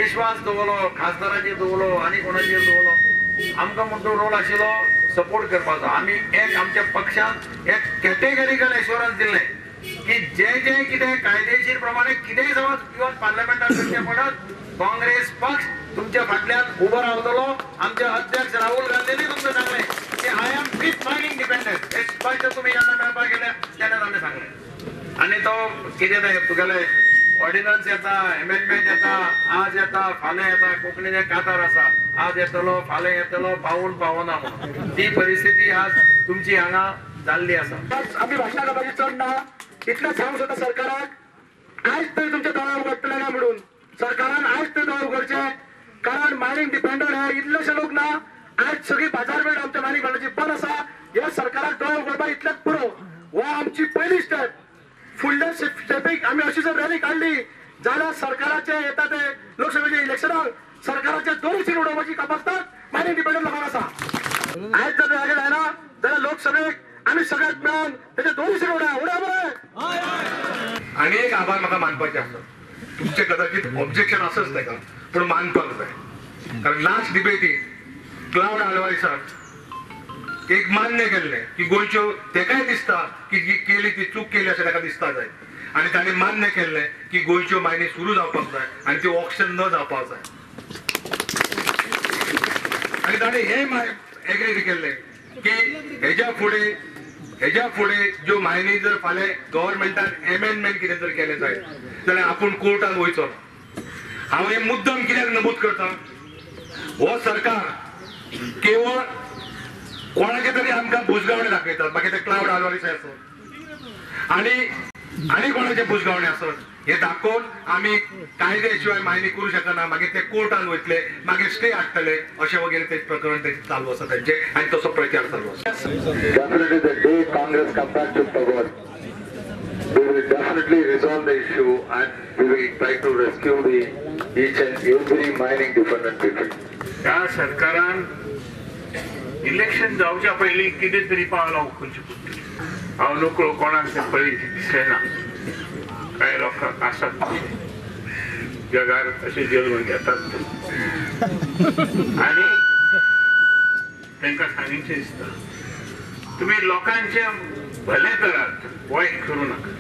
विश्वास दवरलो, खासदाराचेर दवरलो आनी कोणाचेर दवरलो, आमकां म्हणटो रोल आशिल्लो सपोर्ट करपाचो. आमी एक आमच्या पक्षान एक कॅटेगरिकल एश्युरन्स दिल्लें की जे कितें कायदेशीर प्रमाणे कितेंय समज इवन पार्लमेंटात करचें पडत, काँग्रेस पक्ष तुमच्या फाटल्यान उबो रावतलो. आमचे अध्यक्ष राहुल गांधींनी तुमकां सांगलें की I am with mining dependent. हे स्पश्ट तुम्ही जेन्ना मेळपाक गेले तेन्ना ताणें सांगलें. आनी तो कितें तें तुगेलें ऑर्डिनन्स येता, अमेंडमेंट येता, आज येता फाल्यां येता, कोंकणीन एक कातार आसा, आज येतलो फाल्यां येतलो पावून पावना म्हणून. ती परिस्थिती आज तुमची हांगा जाल्ली आसा. आमी भाशणां करपाची चड ना, इतलें सांगूंक सोदता सरकाराक आयज तरी तुमचे दोळे उगडटले ना म्हणून. सरकारान आयज तरी दोळे उगडचे, कारण मायनिंग डिपेंडंट हे इतलेशे लोक ना. आज सगळी बाजारपेठ आमच्या मायनिंग डिपेंडंटाची बंद आसा. हे सरकाराक दोळे उगडपाक इतलेच पुरो. हो आमची पहिली स्टेप. फुडल्या स्टेपीक आमी अशी जर रॅली काडली जाल्यार सरकाराचे येता ते लोकसभेच्या इलेक्शनाक सरकाराचे दोनूय सीट उडोवपाची कपासतात मायनिंग डिपेंडंट लोकांक आसा. आयज जर जागे जायना जाल्यार लोकसभेक आमी सगळ्यात मेळून तेचे दोनूय सीट उडया बरे. आणि एक आभार म्हाका मानपाचे आसा. तुमचे कदाचित ऑब्जेक्शन आसच ताका, पूण मानपाक जाय. कारण लास्ट डिबेटीक क्लाउड आल्वारिसाक एक मान्य केल्लें की गोंयच्यो तेकाय दिसता की केली ती चूक केली अशें ताका दिसता जाय. आनी ताणें मान्य केल्लें की गोंयच्यो मायनी सुरू जावपाक जाय आनी त्यो ऑक्शन न जावपाक जाय. आनी ताणें हें एग्री केल्लें की हेज्या फुडें ज्यो मायनी जर फाल्यां गव्हर्मेंटान अमेंडमेंट कितें जर केलें जायत जाल्यार आपूण कोर्टान वयचो ना. हांव हें मुद्दम कित्याक नमूद करता, हो सरकार केवळ कोणाचे तरी आमकां बुजगावणे दाखयतात, मागीर ते क्लाउड आल्वारिसाय आसत आनी कोणाचे बुजगावणे आसत हे दाखोवन आमी कायदे शिवाय मायनी करूं शकना. मागीर ते कोर्टान वयतले, मागीर स्टे हाडटले, अशें वगैरे ते प्रकरण ते चालू आसा तेंचे आनी तसो प्रचार चालू आसा. Definitely the day Congress come back to power, we will definitely resolve the issue and we will try to rescue each and every mining dependent people. त्या सरकारान इलेक्शन जावच्या पयलीं कितें तरी पावलां उखलची पडटली. हांव नोकळो कोणाक तें पळयत दिसना. कांय लोकांक आसात जगार अशे जल्म घेतात आनी तांकां सांगिचें दिसता तुमी लोकांचें भलें करात, वायट करूं नाका.